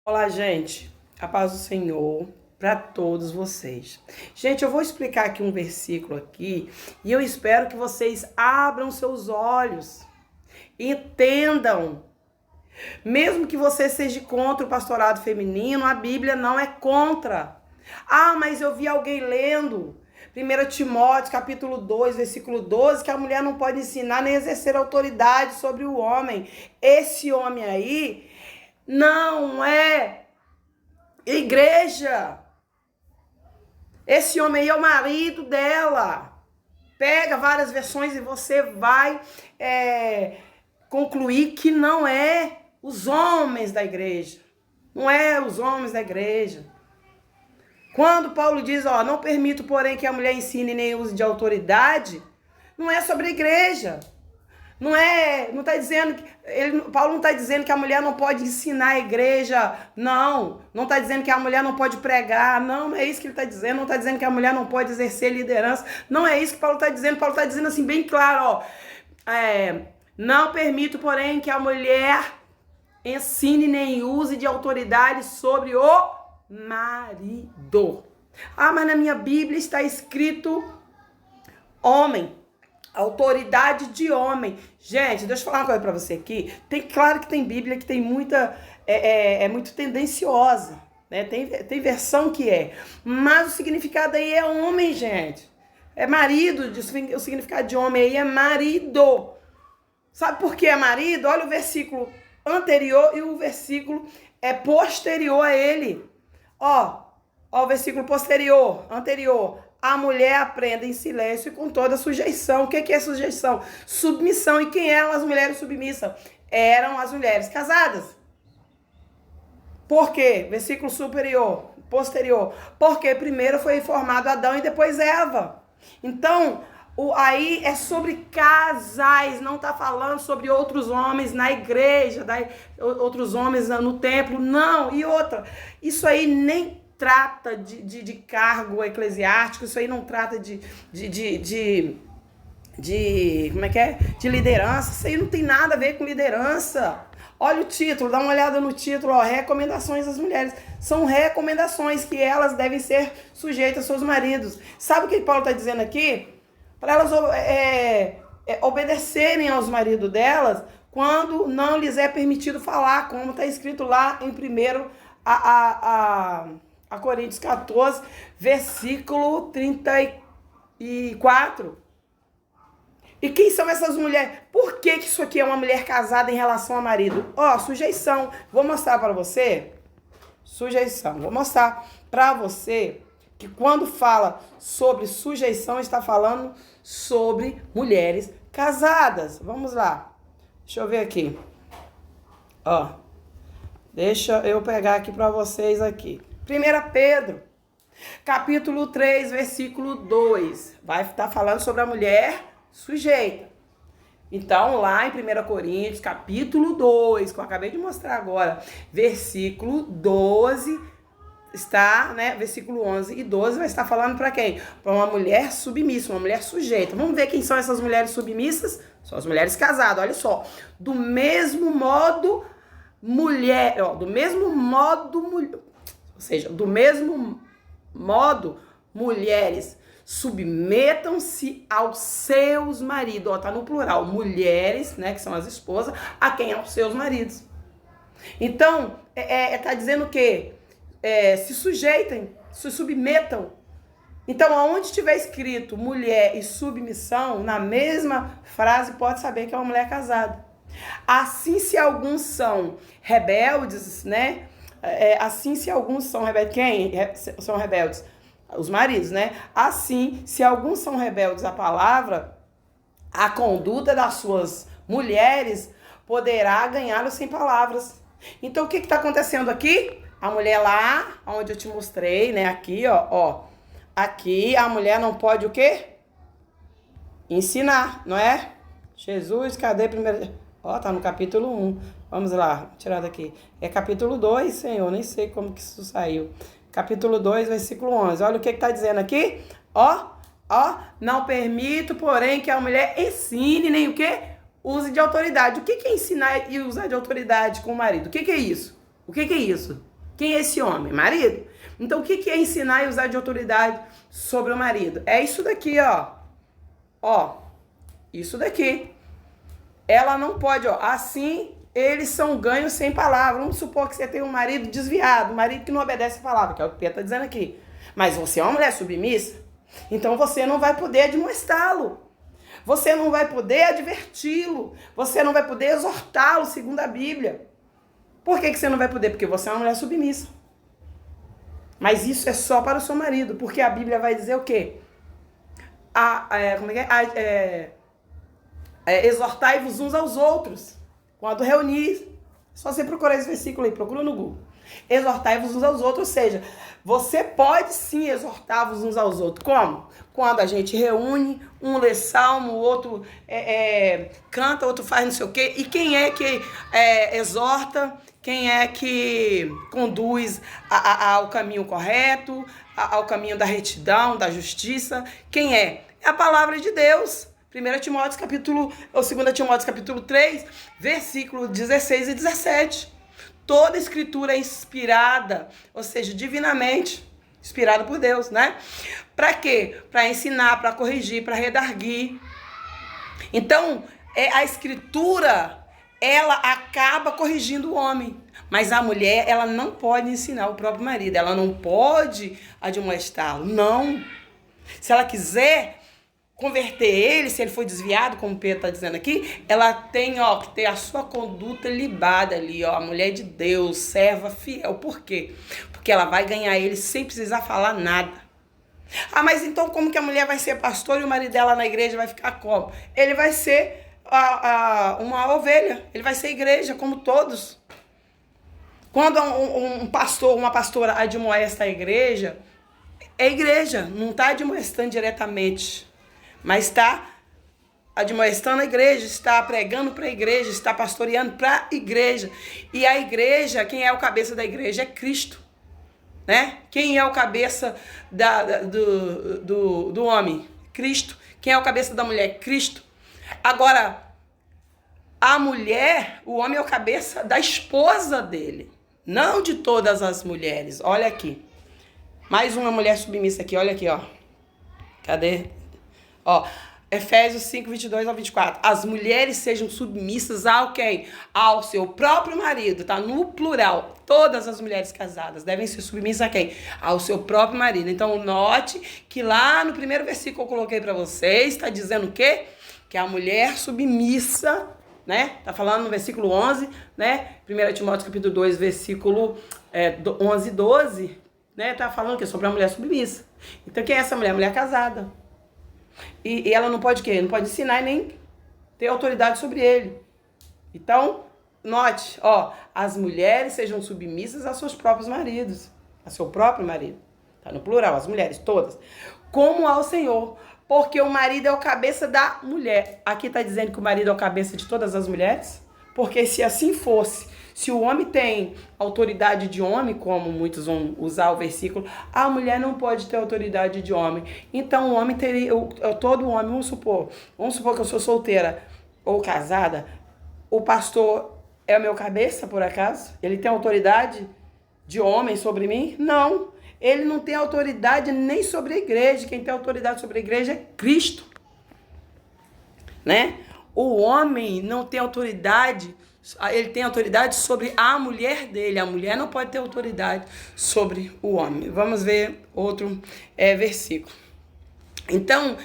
Olá, gente. A paz do Senhor para todos vocês. Gente, eu vou explicar aqui um versículo aqui e eu espero que vocês abram seus olhos, entendam. Mesmo que você seja contra o pastorado feminino, a Bíblia não é contra. Ah, mas eu vi alguém lendo 1 Timóteo, capítulo 2, versículo 12, que a mulher não pode ensinar nem exercer autoridade sobre o homem. Esse homem aí não é igreja. Esse homem aí é o marido dela. Pega várias versões e você vai concluir que não é os homens da igreja. Não é os homens da igreja. Quando Paulo diz, não permito, porém, que a mulher ensine nem use de autoridade, não é sobre a igreja. Não está dizendo Paulo não está dizendo que a mulher não pode ensinar a igreja, não está dizendo que a mulher não pode pregar, não é isso que ele está dizendo, não está dizendo que a mulher não pode exercer liderança, não é isso que Paulo está dizendo assim bem claro, não permito, porém, que a mulher ensine nem use de autoridade sobre o marido. Mas na minha Bíblia está escrito homem. Autoridade de homem. Gente, deixa eu falar uma coisa pra você aqui. Claro que tem Bíblia que tem muita... É muito tendenciosa, né? Tem versão que é. Mas o significado aí é homem, gente. É marido. O significado de homem aí é marido. Sabe por que é marido? Olha o versículo anterior e o versículo posterior a ele. Ó, o versículo posterior, anterior. A mulher aprenda em silêncio e com toda sujeição. O que é sujeição? Submissão. E quem eram as mulheres submissas? Eram as mulheres casadas. Por quê? Versículo posterior. Porque primeiro foi formado Adão e depois Eva. Então, aí é sobre casais, não está falando sobre outros homens na igreja, outros homens no templo, não. E outra, isso aí nem trata de cargo eclesiástico, isso aí não trata de como é que é? De liderança, isso aí não tem nada a ver com liderança. Olha o título, dá uma olhada no título, recomendações às mulheres. São recomendações que elas devem ser sujeitas aos seus maridos. Sabe o que Paulo está dizendo aqui? Para elas obedecerem aos maridos delas quando não lhes é permitido falar, como está escrito lá em 1 Coríntios 14, versículo 34. E quem são essas mulheres? Por que isso aqui é uma mulher casada em relação ao marido? Sujeição. Vou mostrar para você. Sujeição. Vou mostrar para você que quando fala sobre sujeição, está falando sobre mulheres casadas. Vamos lá. Deixa eu ver aqui. Deixa eu pegar aqui para vocês aqui. 1 Pedro, capítulo 3, versículo 2. Vai estar falando sobre a mulher sujeita. Então, lá em 1 Coríntios, capítulo 2, que eu acabei de mostrar agora, versículo 12, está, né? Versículo 11 e 12 vai estar falando para quem? Para uma mulher submissa, uma mulher sujeita. Vamos ver quem são essas mulheres submissas? São as mulheres casadas, olha só. Do mesmo modo, mulheres, submetam-se aos seus maridos. Tá no plural, mulheres, né, que são as esposas, a quem? Aos seus maridos. Então, tá dizendo o quê? Se sujeitem, se submetam. Então, aonde tiver escrito mulher e submissão, na mesma frase, pode saber que é uma mulher casada. Assim, se alguns são rebeldes, né? Assim, se alguns são rebeldes, quem são rebeldes? Os maridos, né? Assim, se alguns são rebeldes à palavra, a conduta das suas mulheres poderá ganhá-los sem palavras. Então, o que está acontecendo aqui? A mulher lá, onde eu te mostrei, né? Aqui, aqui a mulher não pode o quê? Ensinar, não é? Jesus, cadê primeiro? Tá no capítulo 1. Vamos lá, tirar daqui. É capítulo 2, Senhor, nem sei como que isso saiu. Capítulo 2, versículo 11. Olha o que está dizendo aqui. Não permito, porém, que a mulher ensine nem o quê? Use de autoridade. O que é ensinar e usar de autoridade com o marido? O que é isso? O que é isso? Quem é esse homem? Marido. Então, o que é ensinar e usar de autoridade sobre o marido? É isso daqui, ó. Ó, isso daqui. Ela não pode, ó. Assim, eles são ganhos sem palavra. Vamos supor que você tem um marido desviado, um marido que não obedece a palavra, que é o que o Pedro está dizendo aqui. Mas você é uma mulher submissa, então você não vai poder admoestá-lo. Você não vai poder adverti-lo. Você não vai poder exortá-lo, segundo a Bíblia. Por que você não vai poder? Porque você é uma mulher submissa. Mas isso é só para o seu marido, porque a Bíblia vai dizer o quê? Exortai-vos uns aos outros. Quando reunir, só você procurar esse versículo aí, procura no Google. Exortai-vos uns aos outros, ou seja, você pode sim exortar-vos uns aos outros. Como? Quando a gente reúne, um lê salmo, o outro canta, o outro faz não sei o quê. E quem é que exorta? Quem é que conduz ao caminho correto, ao caminho da retidão, da justiça? Quem é? É a palavra de Deus. 2 Timóteo capítulo 3, versículo 16 e 17. Toda escritura é inspirada, ou seja, divinamente inspirada por Deus, né? Para quê? Para ensinar, para corrigir, para redarguir. Então, a escritura, ela acaba corrigindo o homem. Mas a mulher, ela não pode ensinar o próprio marido. Ela não pode admoestá-lo. Não. Se ela quiser converter ele, se ele for desviado, como o Pedro está dizendo aqui, ela tem, que ter a sua conduta libada ali, a mulher de Deus, serva fiel. Por quê? Porque ela vai ganhar ele sem precisar falar nada. Ah, mas então como que a mulher vai ser pastor e o marido dela na igreja vai ficar como? Ele vai ser uma ovelha, ele vai ser igreja, como todos. Quando um pastor, uma pastora admoesta a igreja, é igreja, não está admoestando diretamente, mas está admoestando a igreja, está pregando para a igreja, está pastoreando para a igreja. E a igreja, quem é o cabeça da igreja? É Cristo, né? Quem é o cabeça do homem? Cristo. Quem é o cabeça da mulher? Cristo. Agora, a mulher, o homem é o cabeça da esposa dele, não de todas as mulheres. Olha aqui. Mais uma mulher submissa aqui, olha aqui, ó. Cadê? Ó, Efésios 5, 22 ao 24. As mulheres sejam submissas ao quem? Ao seu próprio marido, tá? No plural. Todas as mulheres casadas devem ser submissas a quem? Ao seu próprio marido. Então, note que lá no primeiro versículo que eu coloquei para vocês, está dizendo o quê? Que a mulher submissa, né? Tá falando no versículo 11, né? 1 Timóteo capítulo 2, versículo 11 e 12, né? Tá falando que é sobre a mulher submissa. Então, quem é essa mulher? Mulher casada. E ela não pode o quê? Não pode ensinar e nem ter autoridade sobre ele. Então, note, as mulheres sejam submissas aos seus próprios maridos, a seu próprio marido. Tá no plural, as mulheres, todas. Como ao Senhor, porque o marido é o cabeça da mulher. Aqui tá dizendo que o marido é o cabeça de todas as mulheres? Porque se assim fosse, se o homem tem autoridade de homem, como muitos vão usar o versículo, a mulher não pode ter autoridade de homem. Então o homem teria, todo homem, vamos supor que eu sou solteira ou casada, o pastor é o meu cabeça, por acaso? Ele tem autoridade de homem sobre mim? Não. Ele não tem autoridade nem sobre a igreja. Quem tem autoridade sobre a igreja é Cristo, né? O homem não tem autoridade, ele tem autoridade sobre a mulher dele. A mulher não pode ter autoridade sobre o homem. Vamos ver outro versículo. Então,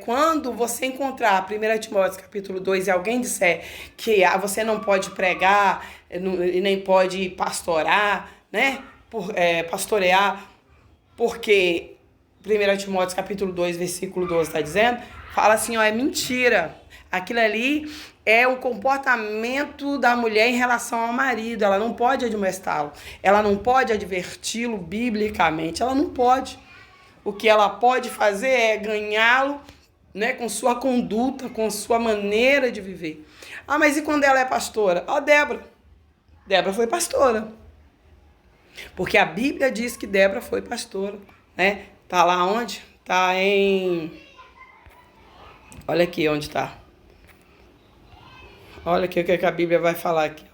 quando você encontrar 1 Timóteo capítulo 2 e alguém disser que você não pode pregar e nem pode pastorar, né? Pastorear, porque 1 Timóteo capítulo 2, versículo 12 está dizendo, fala assim, é mentira. Aquilo ali é o comportamento da mulher em relação ao marido. Ela não pode admoestá-lo. Ela não pode adverti-lo biblicamente. Ela não pode. O que ela pode fazer é ganhá-lo, né, com sua conduta, com sua maneira de viver. Ah, mas e quando ela é pastora? Débora. Débora foi pastora. Porque a Bíblia diz que Débora foi pastora, né? Tá lá onde? Tá em... Olha aqui onde tá. Olha aqui o que a Bíblia vai falar aqui.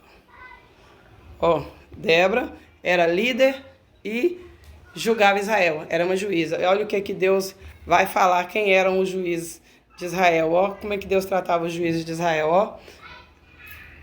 Débora, era líder e julgava Israel. Era uma juíza. Olha o que Deus vai falar, quem eram os juízes de Israel. Ó, como é que Deus tratava os juízes de Israel. Ó.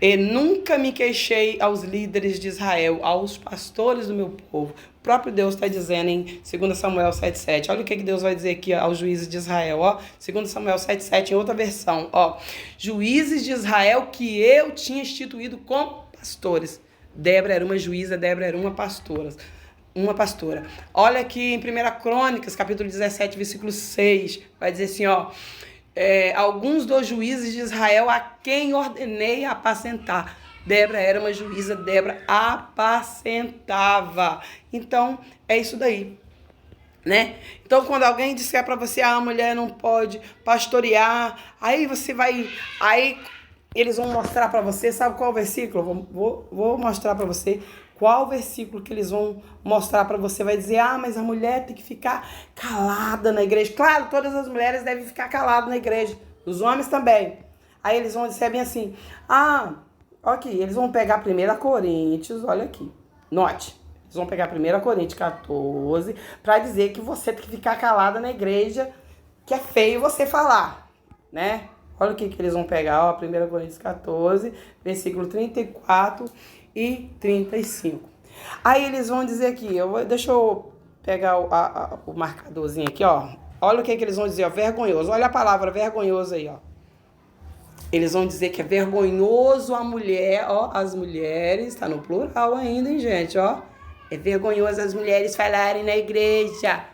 E nunca me queixei aos líderes de Israel, aos pastores do meu povo. O próprio Deus está dizendo em 2 Samuel 7,7. Olha o que Deus vai dizer aqui aos juízes de Israel. Ó. 2 Samuel 7,7, em outra versão. Ó. Juízes de Israel que eu tinha instituído como pastores. Débora era uma juíza, Débora era uma pastora. Olha aqui em 1 Crônicas, capítulo 17, versículo 6. Vai dizer assim, ó. Alguns dos juízes de Israel a quem ordenei apacentar. Débora era uma juíza, Débora apacentava. Então, é isso daí, né? Então, quando alguém disser para você, a mulher não pode pastorear, aí eles vão mostrar para você, sabe qual versículo? Vou mostrar para você qual versículo que eles vão mostrar para você. Vai dizer, mas a mulher tem que ficar calada na igreja. Claro, todas as mulheres devem ficar caladas na igreja. Os homens também. Aí eles vão dizer bem assim, aqui, eles vão pegar 1 Coríntios, olha aqui, note. Eles vão pegar 1 Coríntios 14 para dizer que você tem que ficar calada na igreja, que é feio você falar, né? Olha o que eles vão pegar, ó, 1 Coríntios 14, versículo 34 e 35. Aí eles vão dizer aqui, deixa eu pegar o marcadorzinho aqui, ó. Olha o que eles vão dizer, ó, vergonhoso. Olha a palavra vergonhoso aí, ó. Eles vão dizer que é vergonhoso a mulher, ó, as mulheres, tá no plural ainda, hein, gente, ó. É vergonhoso as mulheres falarem na igreja.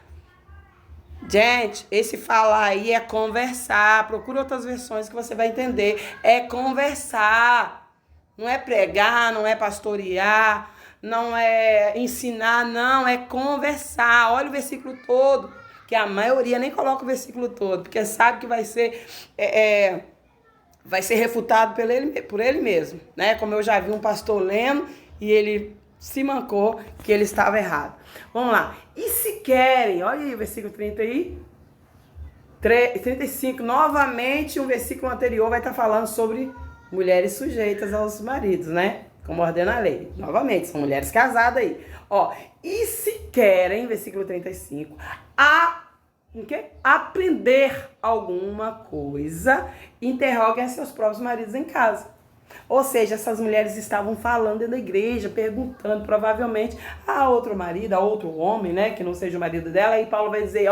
Gente, esse falar aí é conversar. Procura outras versões que você vai entender. É conversar. Não é pregar, não é pastorear, não é ensinar, não. É conversar. Olha o versículo todo. Que a maioria nem coloca o versículo todo. Porque sabe que vai ser refutado por ele mesmo. Né? Como eu já vi um pastor lendo e ele se mancou que ele estava errado. Vamos lá. E se querem, olha aí o versículo 35, novamente um versículo anterior vai estar falando sobre mulheres sujeitas aos maridos, né? Como ordena a lei. Novamente, são mulheres casadas aí. Ó, e se querem, versículo 35, aprender alguma coisa, interroguem a seus próprios maridos em casa. Ou seja, essas mulheres estavam falando dentro da igreja, perguntando provavelmente a outro marido, a outro homem, né, que não seja o marido dela. Aí Paulo vai dizer,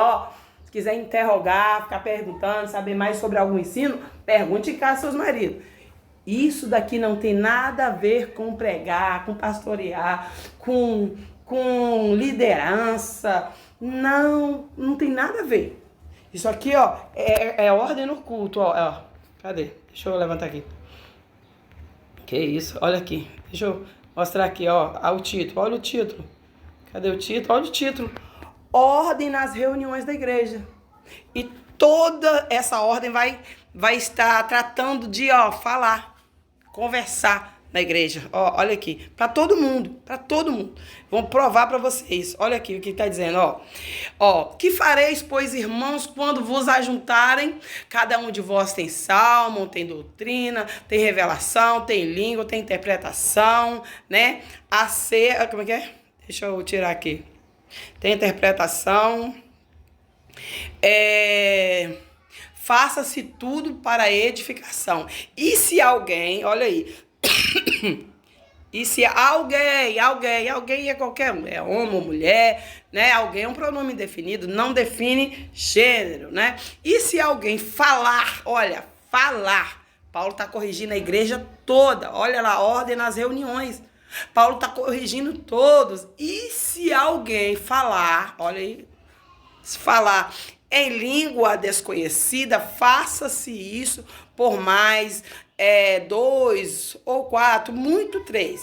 se quiser interrogar, ficar perguntando, saber mais sobre algum ensino, pergunte em casa seus maridos. Isso daqui não tem nada a ver com pregar, com pastorear, com liderança. Não tem nada a ver. Isso aqui, é ordem no culto, ó. Cadê? Deixa eu levantar aqui. Que isso? Olha aqui. Deixa eu mostrar aqui, ó. O título. Olha o título. Cadê o título? Olha o título. Ordem nas reuniões da igreja. E toda essa ordem vai estar tratando de, falar, conversar na igreja. Olha aqui. Para todo mundo. Vou provar para vocês. Olha aqui o que está dizendo, que fareis, pois, irmãos, quando vos ajuntarem? Cada um de vós tem salmo, tem doutrina, tem revelação, tem língua, tem interpretação, né? Como é que é? Deixa eu tirar aqui. Tem interpretação. Faça-se tudo para edificação. E se alguém, olha aí, e se alguém é qualquer um, é homem ou mulher, né? Alguém é um pronome definido, não define gênero, né? E se alguém falar, Paulo está corrigindo a igreja toda, olha lá, ordem nas reuniões. Paulo está corrigindo todos. E se alguém falar, olha aí, se falar em língua desconhecida, faça-se isso por mais 2 ou 4, muito 3.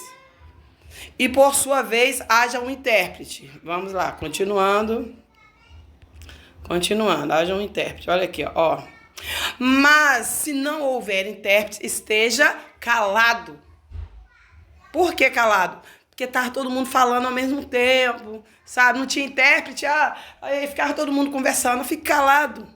E por sua vez, haja um intérprete. Vamos lá, continuando, haja um intérprete. Olha aqui, ó. Mas se não houver intérprete, esteja calado. Por que calado? Porque estava todo mundo falando ao mesmo tempo, sabe? Não tinha intérprete, aí ficava todo mundo conversando. Fique calado,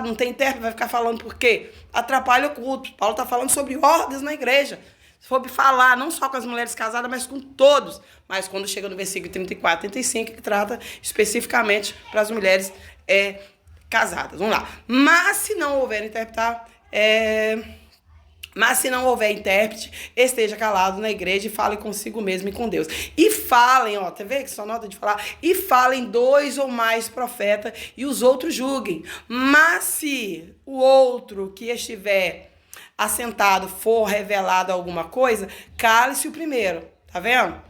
não tem intérprete, vai ficar falando por quê? Atrapalha o culto. Paulo está falando sobre ordens na igreja. Se for falar não só com as mulheres casadas, mas com todos. Mas quando chega no versículo 34, 35, que trata especificamente para as mulheres casadas. Vamos lá. Mas se não houver intérprete, esteja calado na igreja e fale consigo mesmo e com Deus. E falem, ó, tá vendo que só nota de falar? E falem 2 ou mais profetas e os outros julguem. Mas se o outro que estiver assentado for revelado alguma coisa, cale-se o primeiro. Tá vendo?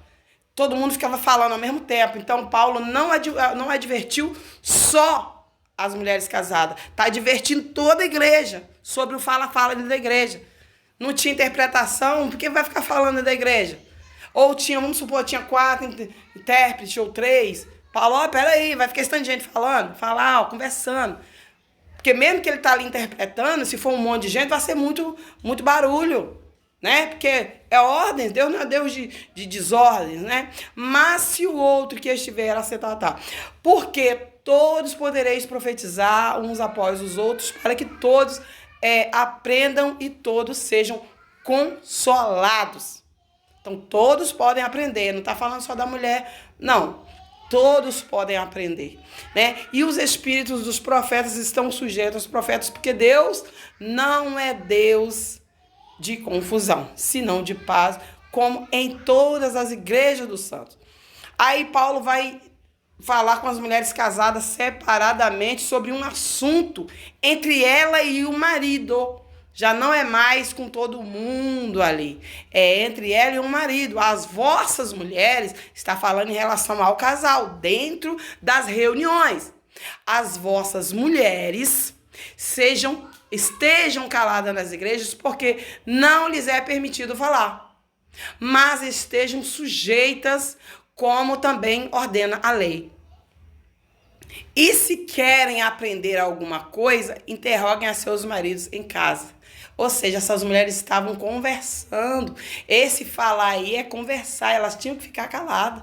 Todo mundo ficava falando ao mesmo tempo. Então, Paulo não advertiu só as mulheres casadas. Tá advertindo toda a igreja sobre o fala-fala da igreja. Não tinha interpretação, porque vai ficar falando da igreja? Ou tinha, vamos supor, tinha 4 intérpretes ou 3. Paulo, ó, peraí, vai ficar esse tanto de gente falando? Falar, ó, conversando. Porque mesmo que ele tá ali interpretando, se for um monte de gente, vai ser muito, muito barulho, né? Porque é ordem, Deus não é Deus de desordens, né? Mas se o outro que estiver assentado, tá. Porque todos podereis profetizar uns após os outros, para que todos aprendam e todos sejam consolados. Então, todos podem aprender. Não está falando só da mulher, não. Todos podem aprender, né? E os espíritos dos profetas estão sujeitos aos profetas, porque Deus não é Deus de confusão, senão de paz, como em todas as igrejas dos santos. Aí Paulo vai falar com as mulheres casadas separadamente sobre um assunto entre ela e o marido. Já não é mais com todo mundo ali. É entre ela e o marido. As vossas mulheres, está falando em relação ao casal, dentro das reuniões. As vossas mulheres estejam caladas nas igrejas, porque não lhes é permitido falar. Mas estejam sujeitas, como também ordena a lei. E se querem aprender alguma coisa, interroguem a seus maridos em casa. Ou seja, essas mulheres estavam conversando. Esse falar aí é conversar, elas tinham que ficar caladas.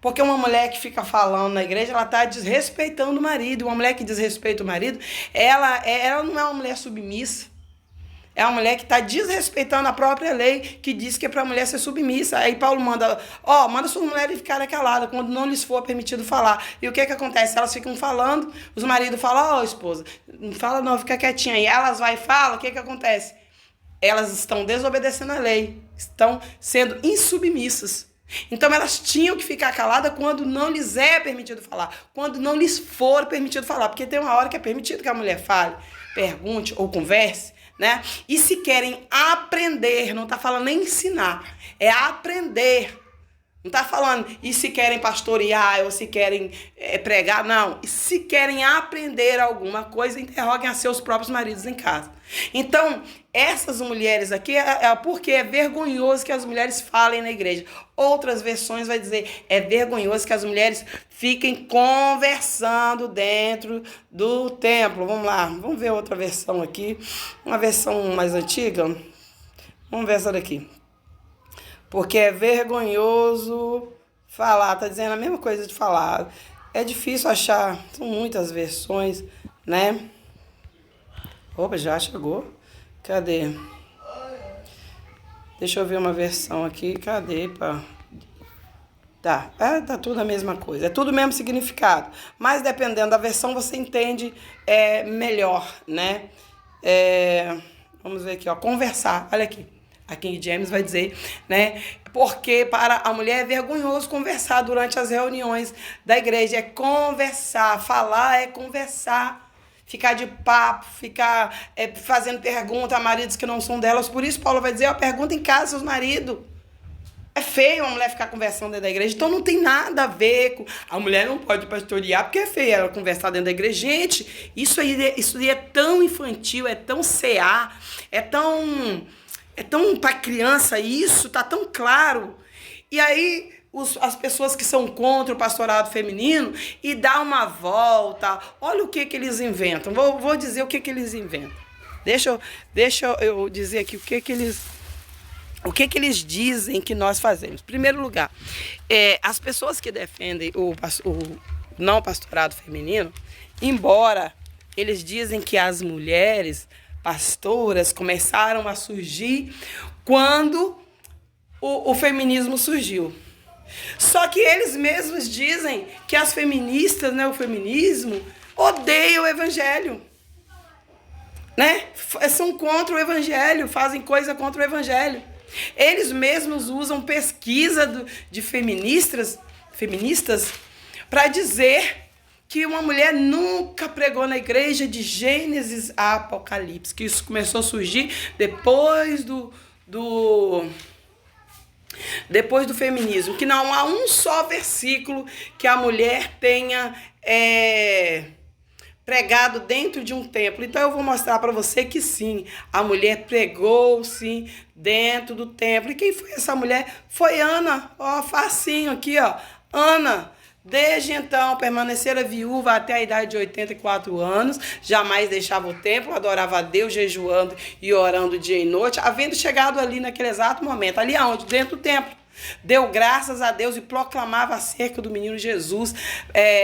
Porque uma mulher que fica falando na igreja, ela está desrespeitando o marido. Uma mulher que desrespeita o marido, ela não é uma mulher submissa. É uma mulher que está desrespeitando a própria lei, que diz que é para a mulher ser submissa. Aí Paulo manda suas mulheres ficarem caladas quando não lhes for permitido falar. E o que acontece? Elas ficam falando, os maridos falam, esposa, não fala não, fica quietinha. E elas vai e falam, o que acontece? Elas estão desobedecendo a lei, estão sendo insubmissas. Então elas tinham que ficar caladas quando não lhes é permitido falar, quando não lhes for permitido falar, porque tem uma hora que é permitido que a mulher fale, pergunte ou converse, né? E se querem aprender, não está falando nem ensinar, é aprender. Não está falando, e se querem pastorear, ou se querem pregar, não. E se querem aprender alguma coisa, interroguem a seus próprios maridos em casa. Então, essas mulheres aqui, porque é vergonhoso que as mulheres falem na igreja. Outras versões vai dizer, é vergonhoso que as mulheres fiquem conversando dentro do templo. Vamos lá, vamos ver outra versão aqui. Uma versão mais antiga. Vamos ver essa daqui. Porque é vergonhoso falar, tá dizendo a mesma coisa de falar. É difícil achar, são muitas versões, né? Opa, já chegou? Cadê? Deixa eu ver uma versão aqui, cadê? Tá tudo a mesma coisa, é tudo o mesmo significado. Mas dependendo da versão, você entende melhor, né? Vamos ver aqui, ó, conversar, olha aqui. A King James vai dizer, né? Porque para a mulher é vergonhoso conversar durante as reuniões da igreja. É conversar, falar é conversar. Ficar de papo, ficar fazendo pergunta a maridos que não são delas. Por isso Paulo vai dizer, ó, pergunta em casa seus maridos. É feio uma mulher ficar conversando dentro da igreja. Então não tem nada a ver com... A mulher não pode pastorear porque é feio ela conversar dentro da igreja. Gente, isso aí é tão infantil, é tão CA, é tão para criança isso, tá tão claro. E aí as pessoas que são contra o pastorado feminino e dá uma volta, olha o que eles inventam. Vou dizer o que eles inventam. Deixa eu dizer aqui o que eles dizem que nós fazemos. Em primeiro lugar, as pessoas que defendem o não pastorado feminino, embora eles dizem que as mulheres pastoras começaram a surgir quando o feminismo surgiu. Só que eles mesmos dizem que as feministas, né, o feminismo, odeiam o evangelho. Né? São contra o evangelho, fazem coisa contra o evangelho. Eles mesmos usam pesquisa de feministas para dizer que uma mulher nunca pregou na igreja de Gênesis a Apocalipse, que isso começou a surgir depois depois do feminismo, que não há um só versículo que a mulher tenha pregado dentro de um templo. Então eu vou mostrar para você que sim, a mulher pregou sim dentro do templo. E quem foi essa mulher? Foi Ana, ó, facinho aqui, ó, Ana. Desde então, permanecera viúva até a idade de 84 anos, jamais deixava o templo, adorava a Deus, jejuando e orando dia e noite, havendo chegado ali naquele exato momento, ali aonde? Dentro do templo. Deu graças a Deus e proclamava acerca do menino Jesus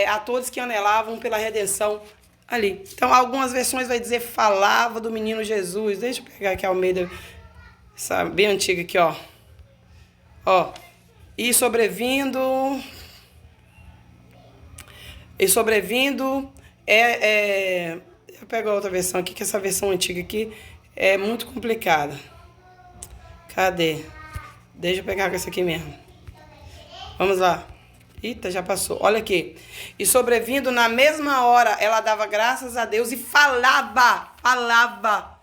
a todos que anelavam pela redenção ali. Então, algumas versões vai dizer falava do menino Jesus. Deixa eu pegar aqui a Almeida, essa bem antiga aqui, ó. Ó, e sobrevindo, eu pego a outra versão aqui, que essa versão antiga aqui é muito complicada. Cadê? Deixa eu pegar com essa aqui mesmo. Vamos lá. Eita, já passou. Olha aqui. E sobrevindo na mesma hora, ela dava graças a Deus e falava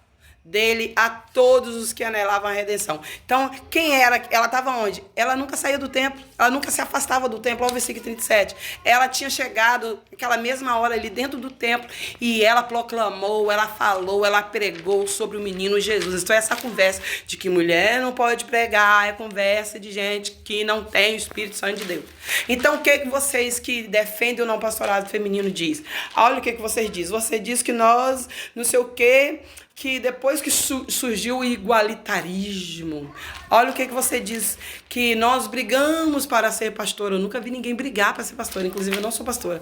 dele a todos os que anelavam a redenção. Então, quem era? Ela estava onde? Ela nunca saía do templo, ela nunca se afastava do templo. Olha o versículo 37. Ela tinha chegado naquela mesma hora ali dentro do templo e ela proclamou, ela falou, ela pregou sobre o menino Jesus. Então, essa conversa de que mulher não pode pregar é conversa de gente que não tem o Espírito Santo de Deus. Então, o que vocês que defendem o não pastorado feminino diz? Olha o que vocês dizem. Você diz que nós, não sei o quê, que depois que surgiu o igualitarismo, olha o que você diz, que nós brigamos para ser pastora. Eu nunca vi ninguém brigar para ser pastora, inclusive eu não sou pastora,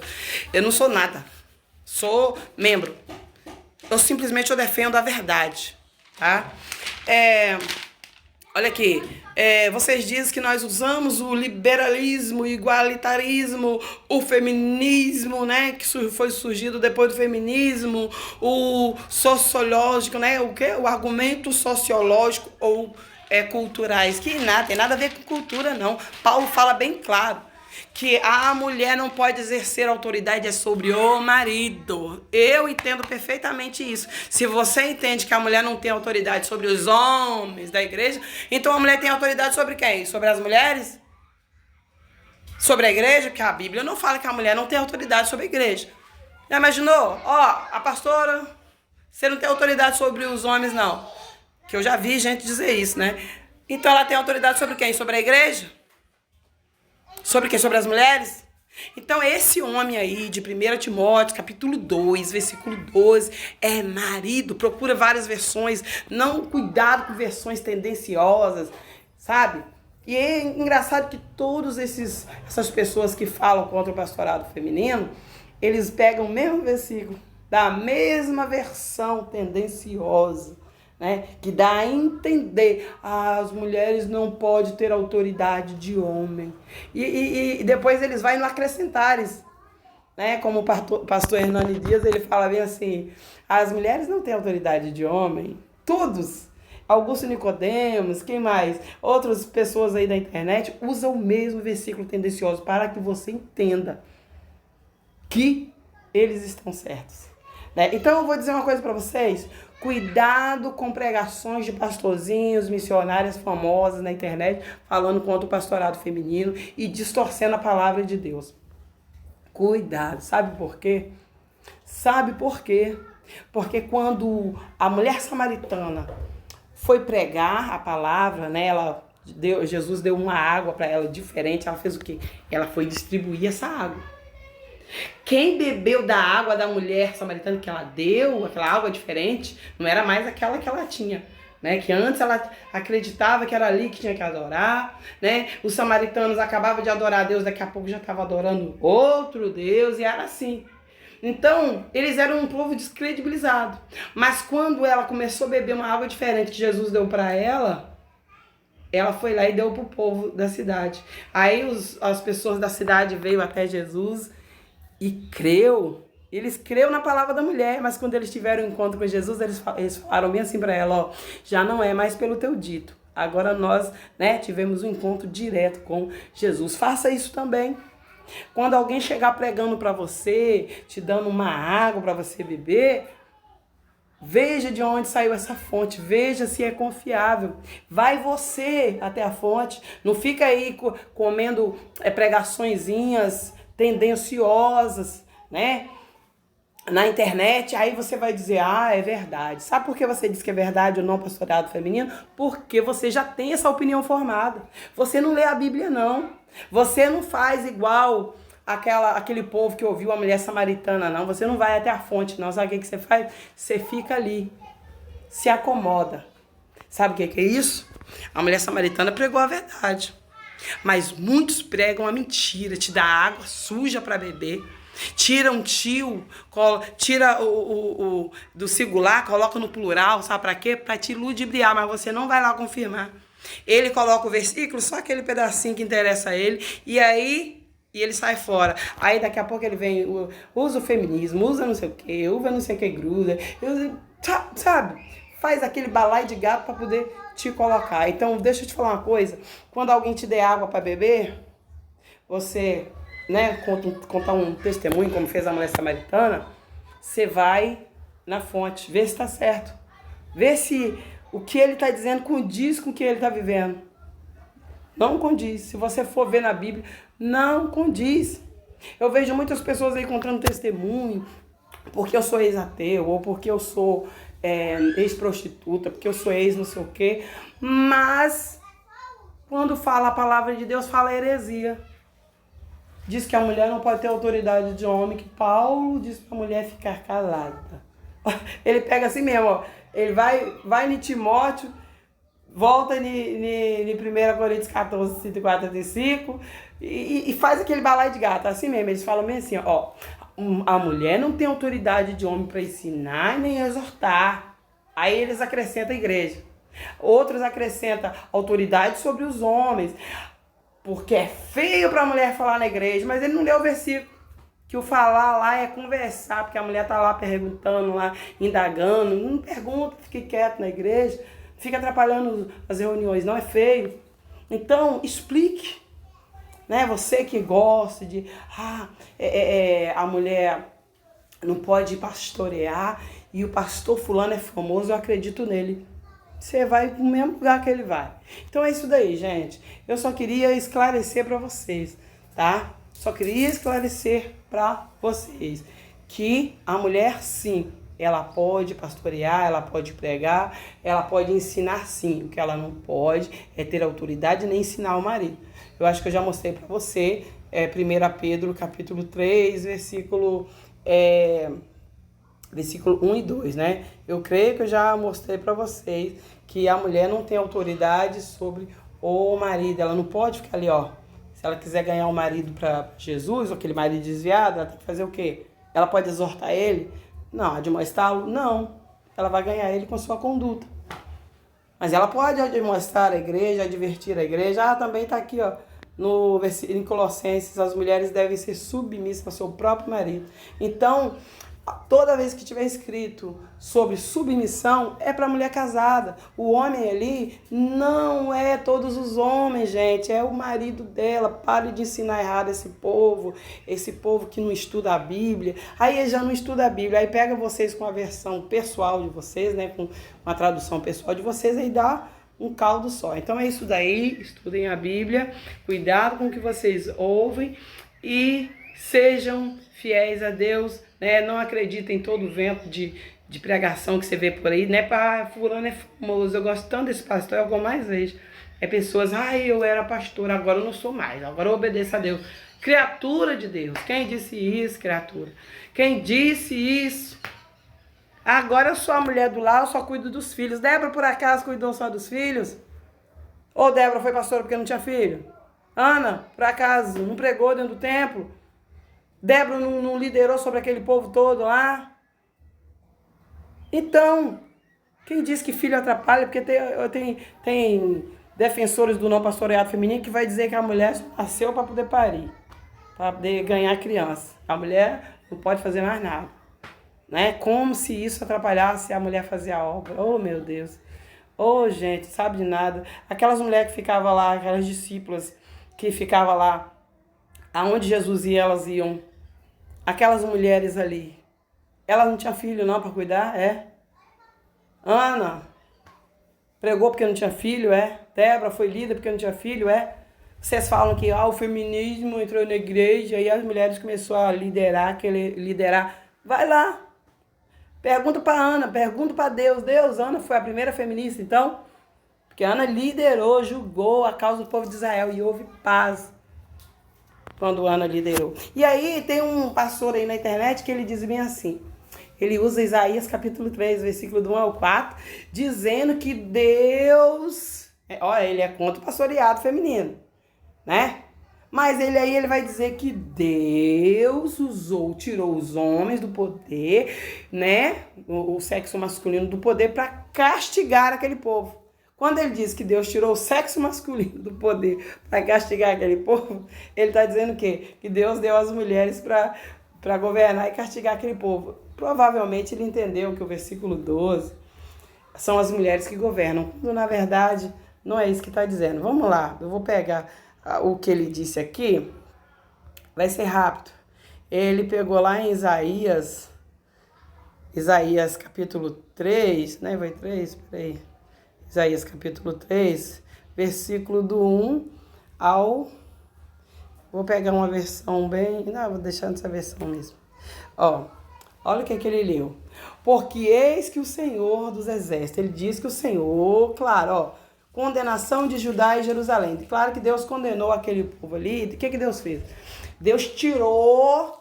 eu não sou nada, sou membro, eu defendo a verdade, tá? Olha aqui, vocês dizem que nós usamos o liberalismo, o igualitarismo, o feminismo, né, que foi surgido depois do feminismo, o sociológico, né, o quê? O argumento sociológico ou culturais, que nada, tem nada a ver com cultura, não. Paulo fala bem claro que a mulher não pode exercer autoridade sobre o marido. Eu entendo perfeitamente isso. Se você entende que a mulher não tem autoridade sobre os homens da igreja, então a mulher tem autoridade sobre quem? Sobre as mulheres? Sobre a igreja? Porque a Bíblia não fala que a mulher não tem autoridade sobre a igreja. Já imaginou? Ó, a pastora, você não tem autoridade sobre os homens, não. Que eu já vi gente dizer isso, né? Então ela tem autoridade sobre quem? Sobre a igreja? Sobre quem? Sobre as mulheres? Então esse homem aí de 1 Timóteo, capítulo 2, versículo 12, é marido. Procura várias versões. Não, cuidado com versões tendenciosas, sabe? E é engraçado que todas essas pessoas que falam contra o pastorado feminino, eles pegam o mesmo versículo, da mesma versão tendenciosa, né, que dá a entender as mulheres não podem ter autoridade de homem. E depois eles vão acrescentar isso, né, como o pastor Hernani Dias, ele fala bem assim, as mulheres não têm autoridade de homem. Todos, Augusto Nicodemos, quem mais? Outras pessoas aí da internet usam o mesmo versículo tendencioso para que você entenda que eles estão certos, né? Então eu vou dizer uma coisa para vocês. Cuidado com pregações de pastorzinhos, missionárias famosas na internet, falando contra o pastorado feminino e distorcendo a palavra de Deus. Cuidado. Sabe por quê? Sabe por quê? Porque quando a mulher samaritana foi pregar a palavra, né, Jesus deu uma água para ela diferente, ela fez o quê? Ela foi distribuir essa água. Quem bebeu da água da mulher samaritana que ela deu, aquela água diferente, não era mais aquela que ela tinha, né? Que antes ela acreditava que era ali que tinha que adorar, né? Os samaritanos acabavam de adorar a Deus, daqui a pouco já estavam adorando outro Deus, e era assim. Então, eles eram um povo descredibilizado. Mas quando ela começou a beber uma água diferente que Jesus deu para ela, ela foi lá e deu pro povo da cidade. Aí as pessoas da cidade veio até Jesus e creu. Eles creram na palavra da mulher, mas quando eles tiveram um encontro com Jesus, eles falaram bem assim para ela, ó, já não é mais pelo teu dito. Agora nós, né, tivemos um encontro direto com Jesus. Faça isso também. Quando alguém chegar pregando para você, te dando uma água para você beber, veja de onde saiu essa fonte, veja se é confiável. Vai você até a fonte, não fica aí comendo pregaçõezinhas tendenciosas, né? Na internet, aí você vai dizer, é verdade. Sabe por que você diz que é verdade ou não pastorado feminino? Porque você já tem essa opinião formada. Você não lê a Bíblia, não. Você não faz igual aquele povo que ouviu a mulher samaritana, não. Você não vai até a fonte, não. Sabe o que você faz? Você fica ali, se acomoda. Sabe o que é isso? A mulher samaritana pregou a verdade. Mas muitos pregam a mentira, te dá água suja para beber. Tira um tio, tira o do singular, coloca no plural, sabe para quê? Para te ludibriar, mas você não vai lá confirmar. Ele coloca o versículo, só aquele pedacinho que interessa a ele, e ele sai fora. Aí daqui a pouco ele vem, usa o feminismo, usa não sei o que, usa não sei o que gruda, sabe? Faz aquele balai de gato para poder te colocar. Então, deixa eu te falar uma coisa, quando alguém te der água para beber, você... né, contar um testemunho, como fez a mulher samaritana, você vai na fonte, vê se está certo. Vê se o que ele está dizendo condiz com o que ele está vivendo. Não condiz. Se você for ver na Bíblia, não condiz. Eu vejo muitas pessoas aí contando testemunho, porque eu sou ex-ateu, ou porque eu sou ex-prostituta, porque eu sou ex não sei o quê. Mas, quando fala a palavra de Deus, fala heresia. Diz que a mulher não pode ter autoridade de homem, que Paulo diz para a mulher ficar calada. Ele pega assim mesmo, ó. Ele vai em Timóteo, volta em 1 Coríntios 14, 145 e faz aquele balai de gato, assim mesmo. Eles falam bem assim, ó. A mulher não tem autoridade de homem para ensinar nem exortar. Aí eles acrescentam a igreja. Outros acrescentam autoridade sobre os homens. Porque é feio para a mulher falar na igreja, mas ele não leu o versículo. Que o falar lá é conversar, porque a mulher tá lá perguntando, lá indagando. Não pergunta, fique quieto na igreja, fica atrapalhando as reuniões, não é feio. Então, explique. Né? Você que gosta de... a mulher não pode pastorear e o pastor fulano é famoso, eu acredito nele. Você vai pro mesmo lugar que ele vai. Então é isso daí, gente. Eu só queria esclarecer para vocês, tá? Só queria esclarecer para vocês que a mulher, sim, ela pode pastorear, ela pode pregar, ela pode ensinar, sim. O que ela não pode é ter autoridade nem ensinar o marido. Eu acho que eu já mostrei para você, 1 Pedro, capítulo 3, versículo 1 e 2, né? Eu creio que eu já mostrei para vocês que a mulher não tem autoridade sobre o marido. Ela não pode ficar ali, ó. Se ela quiser ganhar o marido para Jesus, ou aquele marido desviado, ela tem que fazer o quê? Ela pode exortar ele? Não. Admoestá-lo? Não. Ela vai ganhar ele com sua conduta. Mas ela pode admoestar a igreja, advertir a igreja. Também está aqui, ó. Em Colossenses, as mulheres devem ser submissas ao seu próprio marido. Então, toda vez que tiver escrito sobre submissão, é para mulher casada. O homem ali não é todos os homens, gente. É o marido dela. Pare de ensinar errado esse povo que não estuda a Bíblia. Aí ele já não estuda a Bíblia. Aí pega vocês com a versão pessoal de vocês, né? Com uma tradução pessoal de vocês, aí dá um caldo só. Então é isso daí. Estudem a Bíblia. Cuidado com o que vocês ouvem e sejam fiéis a Deus, né? Não acreditem em todo o vento de pregação que você vê por aí, né? Fulano é famoso, eu gosto tanto desse pastor, é o que eu mais vejo. É pessoas, eu era pastor, agora eu não sou mais, agora eu obedeço a Deus. Criatura de Deus, quem disse isso, criatura? Quem disse isso? Agora eu sou a mulher do lar, eu só cuido dos filhos. Débora, por acaso, cuidou só dos filhos? Ou Débora foi pastora porque não tinha filho? Ana, por acaso, não pregou dentro do templo? Débora não liderou sobre aquele povo todo lá? Então, quem diz que filho atrapalha? Porque tem defensores do não pastoreado feminino que vai dizer que a mulher só nasceu para poder parir, para poder ganhar criança. A mulher não pode fazer mais nada, né? Como se isso atrapalhasse a mulher fazer a obra. Oh, meu Deus. Oh, gente, sabe de nada. Aquelas mulheres que ficavam lá, aquelas discípulas que ficavam lá, aonde Jesus ia, elas iam. Aquelas mulheres ali, elas não tinham filho não para cuidar, é? Ana pregou porque não tinha filho, é? Débora foi líder porque não tinha filho, é? Vocês falam que o feminismo entrou na igreja e as mulheres começaram a liderar. Vai lá. Pergunta para Ana, pergunta para Deus. Deus, Ana foi a primeira feminista, então? Porque Ana liderou, julgou a causa do povo de Israel e houve paz quando Ana liderou. E aí tem um pastor aí na internet que ele diz bem assim. Ele usa Isaías capítulo 3, versículo do 1 ao 4, dizendo que Deus... Olha, ele é contra o pastoreado feminino, né? Mas ele vai dizer que Deus tirou os homens do poder, né? O sexo masculino do poder para castigar aquele povo. Quando ele diz que Deus tirou o sexo masculino do poder para castigar aquele povo, ele está dizendo o quê? Que Deus deu as mulheres para governar e castigar aquele povo. Provavelmente ele entendeu que o versículo 12 são as mulheres que governam, quando na verdade não é isso que está dizendo. Vamos lá, eu vou pegar o que ele disse aqui, vai ser rápido. Ele pegou lá em Isaías capítulo 3, né? Vai 3, peraí. Isaías capítulo 3, versículo do 1 ao... Vou pegar uma versão bem... Não, vou deixar nessa versão mesmo. Olha o que ele leu. Porque eis que o Senhor dos Exércitos, ele diz que o Senhor, claro, condenação de Judá e Jerusalém. Claro que Deus condenou aquele povo ali. O que Deus fez? Deus tirou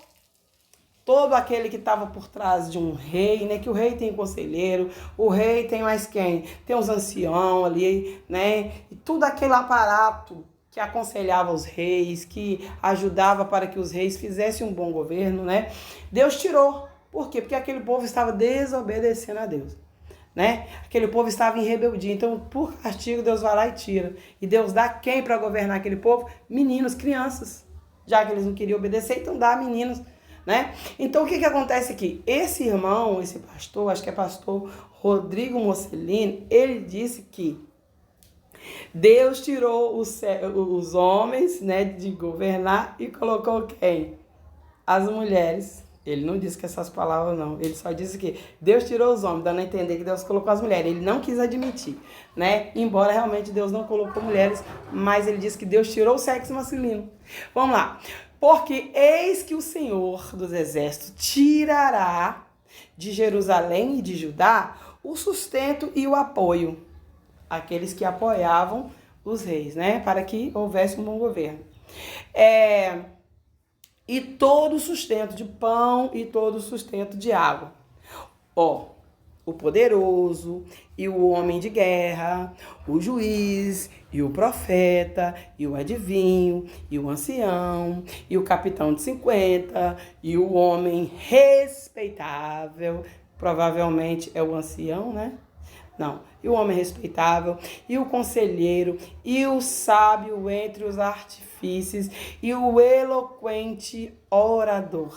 todo aquele que estava por trás de um rei, né? Que o rei tem conselheiro, o rei tem mais quem? Tem os anciãos ali, né? E tudo aquele aparato que aconselhava os reis, que ajudava para que os reis fizessem um bom governo, né? Deus tirou. Por quê? Porque aquele povo estava desobedecendo a Deus, né? Aquele povo estava em rebeldia. Então, por castigo, Deus vai lá e tira. E Deus dá quem para governar aquele povo? Meninos, crianças. Já que eles não queriam obedecer, então dá meninos, né? Então, o que acontece aqui? Esse irmão, esse pastor, acho que é pastor Rodrigo Mocelin, ele disse que Deus tirou os homens, né, de governar e colocou quem? As mulheres. Ele não disse que essas palavras não, ele só disse que Deus tirou os homens, dando a entender que Deus colocou as mulheres. Ele não quis admitir, né? Embora realmente Deus não colocou mulheres, mas ele disse que Deus tirou o sexo masculino. Vamos lá. Porque eis que o Senhor dos Exércitos tirará de Jerusalém e de Judá o sustento e o apoio. Aqueles que apoiavam os reis, né? Para que houvesse um bom governo. E todo o sustento de pão e todo o sustento de água. O poderoso e o homem de guerra, o juiz e o profeta e o adivinho e o ancião e o capitão de 50 e o homem respeitável, provavelmente é o ancião, né? Não, e o homem respeitável, e o conselheiro, e o sábio entre os artífices, e o eloquente orador.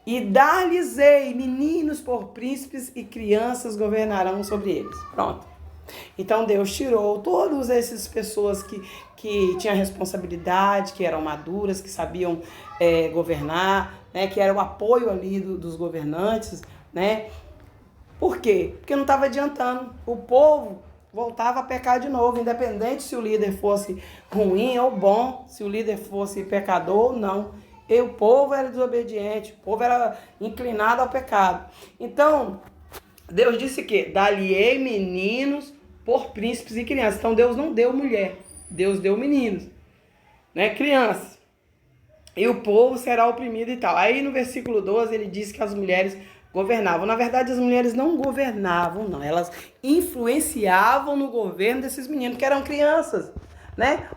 E dar-lhes-ei meninos por príncipes, e crianças governarão sobre eles. Pronto. Então Deus tirou todas essas pessoas que tinham responsabilidade, que eram maduras, que sabiam governar, né, que era o apoio ali dos governantes, né? Por quê? Porque não estava adiantando. O povo voltava a pecar de novo, independente se o líder fosse ruim ou bom, se o líder fosse pecador ou não. E o povo era desobediente, o povo era inclinado ao pecado. Então, Deus disse que dar-lhe-ei meninos por príncipes e crianças. Então, Deus não deu mulher, Deus deu meninos, né? Crianças. E o povo será oprimido e tal. Aí no versículo 12 ele diz que as mulheres governavam. Na verdade, as mulheres não governavam, não. Elas influenciavam no governo desses meninos, que eram crianças, né?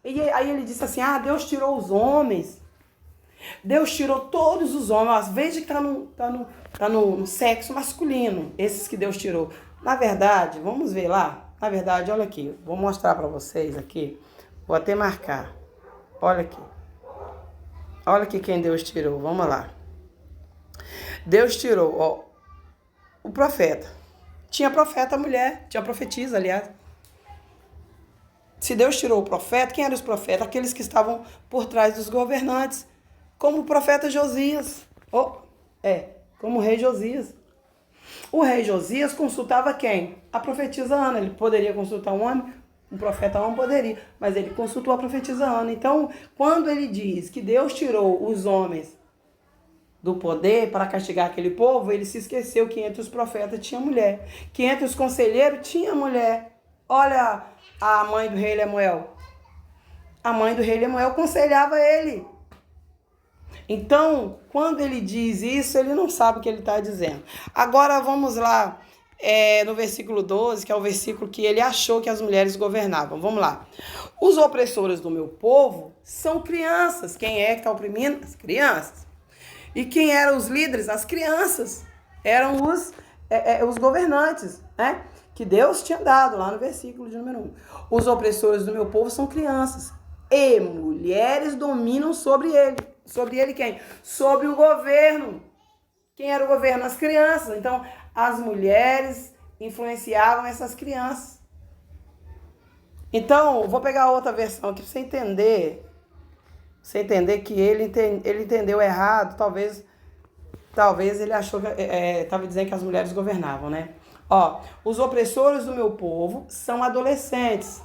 E aí ele disse assim, Deus tirou os homens. Deus tirou todos os homens. Veja que tá no sexo masculino, esses que Deus tirou. Na verdade, vamos ver lá, Na verdade, olha aqui, vou mostrar para vocês aqui, vou até marcar. Olha aqui. Olha aqui quem Deus tirou, vamos lá. Deus tirou, ó, o profeta. Tinha profeta mulher, tinha profetisa, aliás. Se Deus tirou o profeta, quem eram os profetas? Aqueles que estavam por trás dos governantes, como o profeta Josias. Como o rei Josias. O rei Josias consultava quem? A profetisa Ana. Ele poderia consultar um homem? Um profeta não poderia, mas ele consultou a profetisa Ana. Então, quando ele diz que Deus tirou os homens do poder para castigar aquele povo, ele se esqueceu que entre os profetas tinha mulher, que entre os conselheiros tinha mulher. Olha a mãe do rei Lemuel. A mãe do rei Lemuel aconselhava ele. Então, quando ele diz isso, ele não sabe o que ele está dizendo. Agora vamos lá no versículo 12, que é o versículo que ele achou que as mulheres governavam. Vamos lá. Os opressores do meu povo são crianças. Quem é que está oprimindo? As crianças. E quem eram os líderes? As crianças. Eram os governantes, né? Que Deus tinha dado lá no versículo de número 1. Os opressores do meu povo são crianças. E mulheres dominam sobre ele. Sobre ele quem? Sobre o governo. Quem era o governo? As crianças. Então, as mulheres influenciavam essas crianças. Então, vou pegar outra versão aqui para você entender. Você entender que ele entendeu errado. Talvez ele achou que estava dizendo que as mulheres governavam, né? Ó, os opressores do meu povo são adolescentes.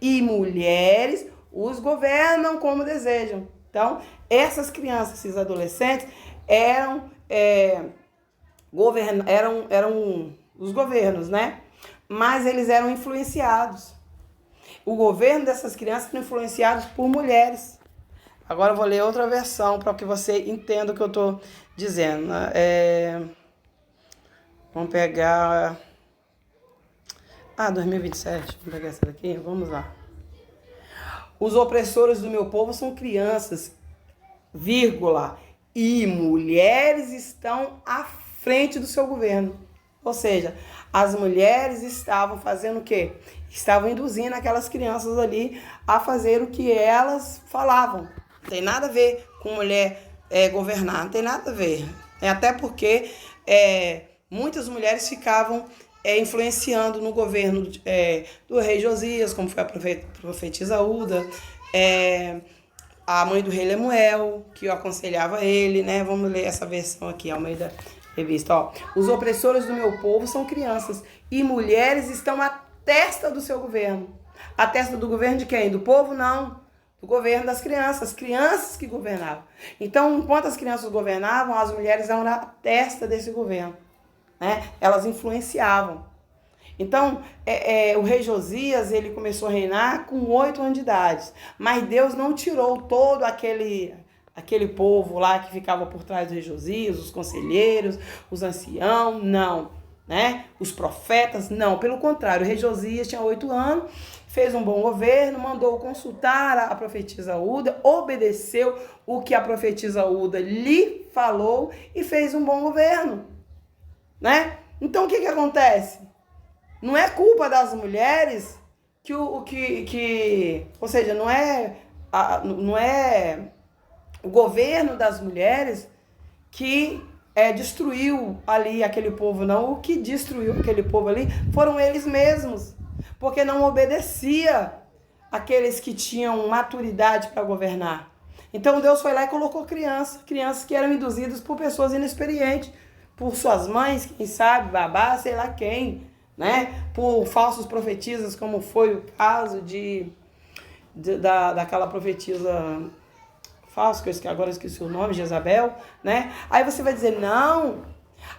E mulheres os governam como desejam. Então, essas crianças, esses adolescentes, eram os governos, né? Mas eles eram influenciados. O governo dessas crianças era influenciado por mulheres. Agora eu vou ler outra versão para que você entenda o que eu estou dizendo. Vamos pegar... 2027. Vamos pegar essa daqui? Vamos lá. Os opressores do meu povo são crianças, vírgula, e mulheres estão à frente do seu governo. Ou seja, as mulheres estavam fazendo o quê? Estavam induzindo aquelas crianças ali a fazer o que elas falavam. Não tem nada a ver com mulher governar, não tem nada a ver. Até porque muitas mulheres ficavam influenciando no governo do rei Josias, como foi a profetisa Uda, a mãe do rei Lemuel, que aconselhava ele, né? Vamos ler essa versão aqui, ao meio da revista. Ó. Os opressores do meu povo são crianças, e mulheres estão à testa do seu governo. A testa do governo de quem? Do povo? Não. Do governo das crianças. As crianças que governavam. Então, enquanto as crianças governavam, as mulheres eram na testa desse governo. Né? Elas influenciavam. Então, o rei Josias, ele começou a reinar com 8 anos de idade. Mas Deus não tirou todo aquele povo lá que ficava por trás do rei Josias, os conselheiros, os anciãos, não. Né? Os profetas, não. Pelo contrário, o rei Josias tinha 8 anos, fez um bom governo, mandou consultar a profetisa Uda, obedeceu o que a profetisa Uda lhe falou e fez um bom governo. Né? Então, o que acontece? Não é culpa das mulheres ou seja, não é o governo das mulheres que destruiu ali aquele povo, não. O que destruiu aquele povo ali foram eles mesmos, porque não obedecia aqueles que tinham maturidade para governar. Então Deus foi lá e colocou crianças que eram induzidas por pessoas inexperientes, por suas mães, quem sabe, babá, sei lá quem, né? Por falsos profetisas, como foi o caso daquela profetisa falsa, que agora eu esqueci o nome, Jezabel, né? Aí você vai dizer, não,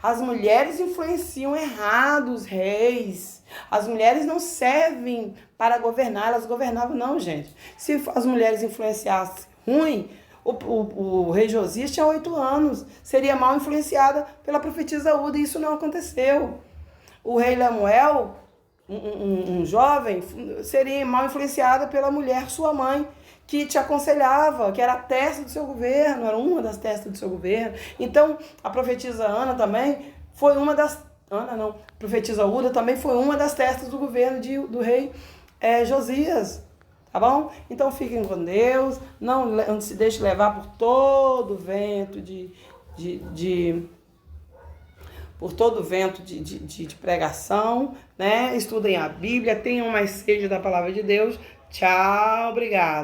as mulheres influenciam errado os reis, as mulheres não servem para governar, elas governavam, não, gente. Se as mulheres influenciassem ruim, o rei Josias tinha 8 anos, seria mal influenciada pela profetisa Uda, e isso não aconteceu. O rei Lemuel, um jovem, seria mal influenciado pela mulher, sua mãe, que te aconselhava, que era a testa do seu governo, era uma das testas do seu governo. Então, a profetisa Ana também foi uma das Ana não, profetisa Uda também foi uma das testas do governo do rei Josias. Tá bom? Então fiquem com Deus, não se deixe levar por todo o vento de pregação, né? Estudem a Bíblia, tenham mais sede da palavra de Deus. Tchau, obrigado.